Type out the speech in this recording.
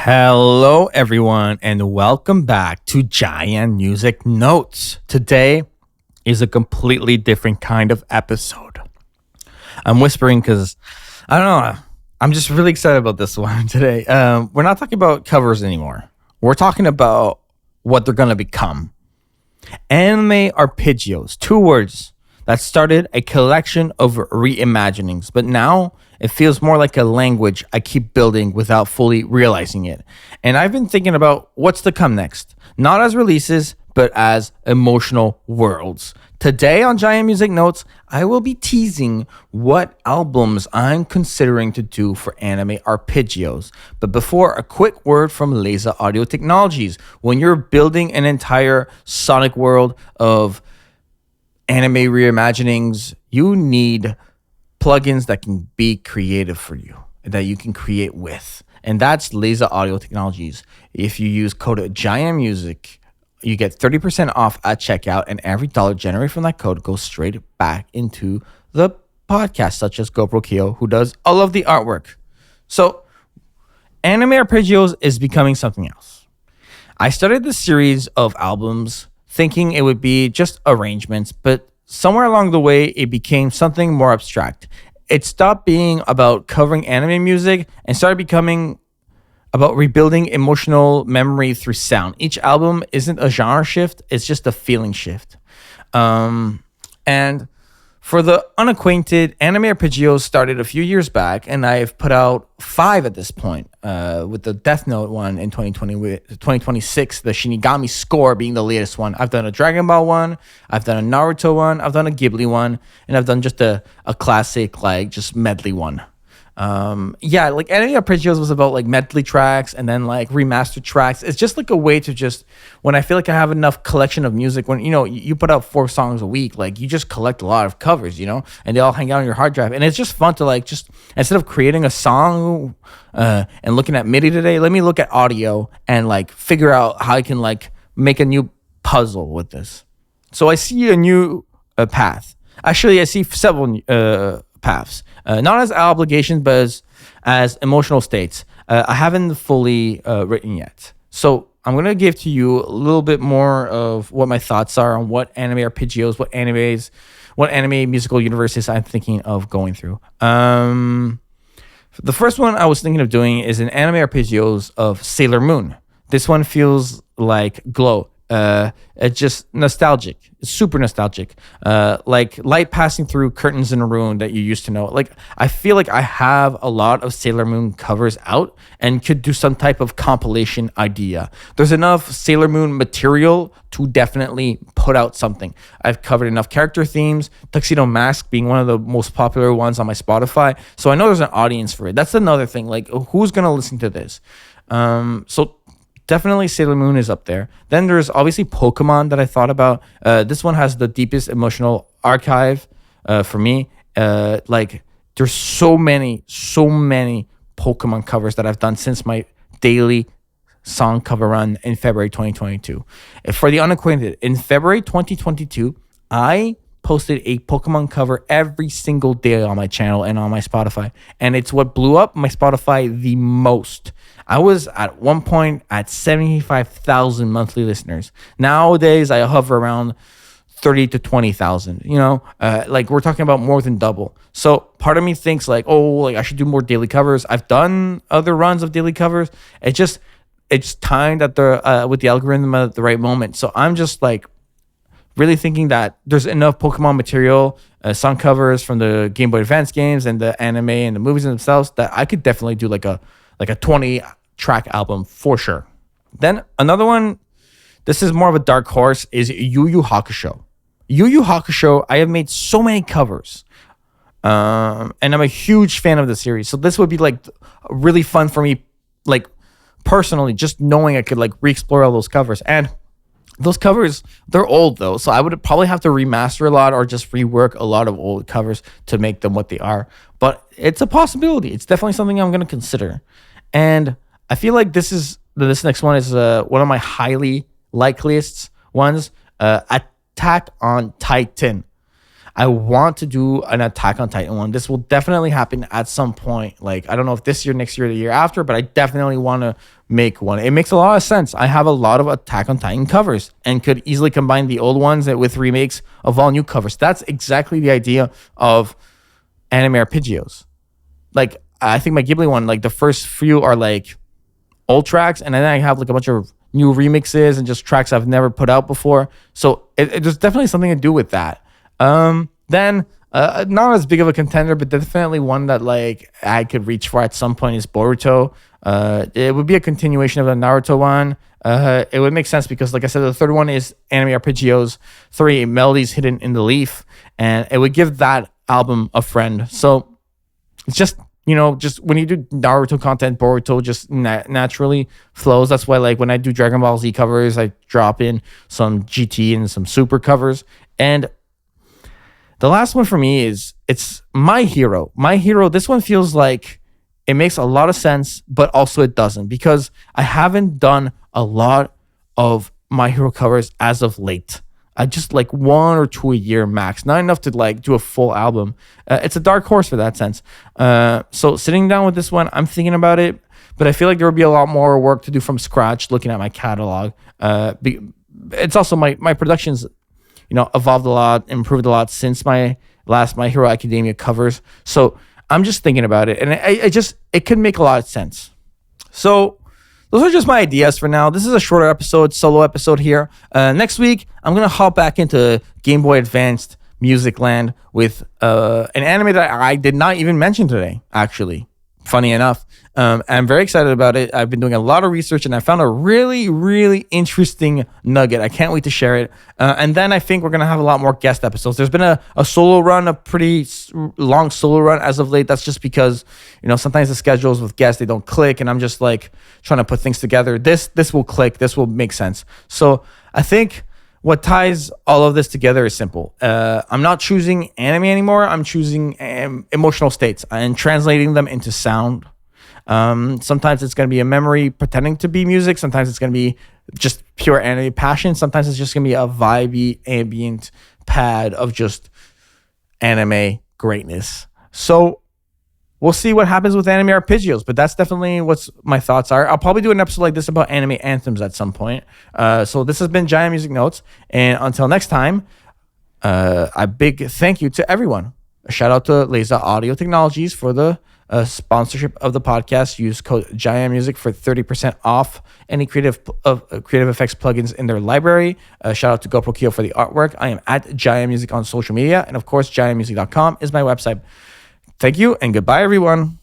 Hello, everyone, and welcome back to JaianMusic Notes. Today is a completely different kind of episode. I'm whispering because I don't know. I'm just really excited about this one today. We're not talking about covers anymore. We're talking about what they're going to become. Anime Arpeggios, two words that started a collection of reimaginings, but now it feels more like a language I keep building without fully realizing it. And I've been thinking about what's to come next, not as releases, but as emotional worlds. Today on Giant Music Notes, I will be teasing what albums I'm considering to do for anime arpeggios. But before, a quick word from Laser Audio Technologies. When you're building an entire sonic world of anime reimaginings, you need plugins that can be creative for you, that you can create with. And that's Laser Audio Technologies. If you use code JaianMusic, you get 30% off at checkout, and every dollar generated from that code goes straight back into the podcast, such as GoPro Kyo, who does all of the artwork. So, Anime Arpeggios is becoming something else. I started this series of albums thinking it would be just arrangements, but somewhere along the way, it became something more abstract. It stopped being about covering anime music and started becoming about rebuilding emotional memory through sound. Each album isn't a genre shift, it's just a feeling shift. And for the unacquainted, Anime Arpeggios started a few years back, and I've put out 5 at this point, with the Death Note one in 2026, the Shinigami Score being the latest one. I've done a Dragon Ball one, I've done a Naruto one, I've done a Ghibli one, and I've done just a classic, like, just medley one. Like Anime Arpeggios was about like medley tracks and then like remastered tracks. It's just like a way to just, when I feel like I have enough collection of music, when you put out 4 songs a week, like you just collect a lot of covers, and they all hang out on your hard drive, and it's just fun to like, just instead of creating a song and looking at MIDI today, let me look at audio and like figure out how I can like make a new puzzle with this. So I see a new path. Actually, I see several paths, not as obligations, but as emotional states. I haven't fully written yet. So I'm going to give to you a little bit more of what my thoughts are on what anime arpeggios, what anime musical universes I'm thinking of going through. The first one I was thinking of doing is an anime arpeggios of Sailor Moon. This one feels like Glow. It's just nostalgic. It's super nostalgic. Like light passing through curtains in a room that you used to know. Like, I feel like I have a lot of Sailor Moon covers out and could do some type of compilation idea. There's enough Sailor Moon material to definitely put out something. I've covered enough character themes, Tuxedo Mask being one of the most popular ones on my Spotify. So I know there's an audience for it. That's another thing. Like, who's going to listen to this? So definitely Sailor Moon is up there. Then there's obviously Pokemon that I thought about. This one has the deepest emotional archive for me. Like, there's so many Pokemon covers that I've done since my daily song cover run in February 2022. For the unacquainted, in February 2022, I posted a Pokemon cover every single day on my channel and on my Spotify. And it's what blew up my Spotify the most. I was at one point at 75,000 monthly listeners. Nowadays, I hover around 30 to 20,000, like we're talking about more than double. So part of me thinks like, I should do more daily covers. I've done other runs of daily covers. It's timed at with the algorithm at the right moment. So I'm just like, really thinking that there's enough Pokemon material, song covers from the Game Boy Advance games and the anime and the movies themselves that I could definitely do like a 20-track album for sure. Then another one, this is more of a dark horse, is Yu Yu Hakusho. Yu Yu Hakusho, I have made so many covers, and I'm a huge fan of the series. So this would be like really fun for me, like personally, just knowing I could like re-explore all those covers. And those covers, they're old though, so I would probably have to remaster a lot or just rework a lot of old covers to make them what they are. But it's a possibility. It's definitely something I'm going to consider. And I feel like this next one is one of my highly likeliest ones. Attack on Titan. I want to do an Attack on Titan one. This will definitely happen at some point. Like, I don't know if this year, next year, or the year after, but I definitely want to make one. It makes a lot of sense. I have a lot of Attack on Titan covers and could easily combine the old ones with remakes of all new covers. That's exactly the idea of anime arpeggios. Like, I think my Ghibli one, like the first few are like old tracks, and then I have like a bunch of new remixes and just tracks I've never put out before. So there's definitely something to do with that. Then not as big of a contender, but definitely one that like I could reach for at some point is Boruto. It would be a continuation of the Naruto one. It would make sense because, like I said, the third one is Anime Arpeggios 3 Melodies Hidden in the Leaf, and it would give that album a friend. So it's just, just when you do Naruto content, Boruto just naturally flows. That's why, like, when I do Dragon Ball Z covers, I drop in some GT and some Super covers. And the last one for me it's My Hero. My Hero, this one feels like it makes a lot of sense, but also it doesn't, because I haven't done a lot of My Hero covers as of late. I just like 1 or 2 a year max, not enough to like do a full album. It's a dark horse for that sense. So sitting down with this one, I'm thinking about it, but I feel like there would be a lot more work to do from scratch looking at my catalog. It's also my productions, evolved a lot, improved a lot since my last My Hero Academia covers. So I'm just thinking about it, and it could make a lot of sense. So those are just my ideas for now. This is a shorter episode, solo episode here. Next week, I'm going to hop back into Game Boy Advanced Music Land with an anime that I did not even mention today, actually. Funny enough. I'm very excited about it. I've been doing a lot of research, and I found a really, really interesting nugget. I can't wait to share it. And then I think we're going to have a lot more guest episodes. There's been a solo run, a pretty long solo run as of late. That's just because, sometimes the schedules with guests, they don't click, and I'm just like trying to put things together. This will click. This will make sense. So I think what ties all of this together is simple. I'm not choosing anime anymore. I'm choosing emotional states and translating them into sound. Sometimes it's going to be a memory pretending to be music. Sometimes it's going to be just pure anime passion. Sometimes it's just going to be a vibey ambient pad of just anime greatness. So we'll see what happens with anime arpeggios, but that's definitely what my thoughts are. I'll probably do an episode like this about anime anthems at some point. So this has been JaianMusic Notes, and until next time, a big thank you to everyone. A shout out to Laser Audio Technologies for the sponsorship of the podcast. Use code JaianMusic for 30% off any creative effects plugins in their library. Shout out to GoPro Kyo for the artwork. I am at JaianMusic on social media, and of course, JaianMusic.com is my website. Thank you, and goodbye, everyone.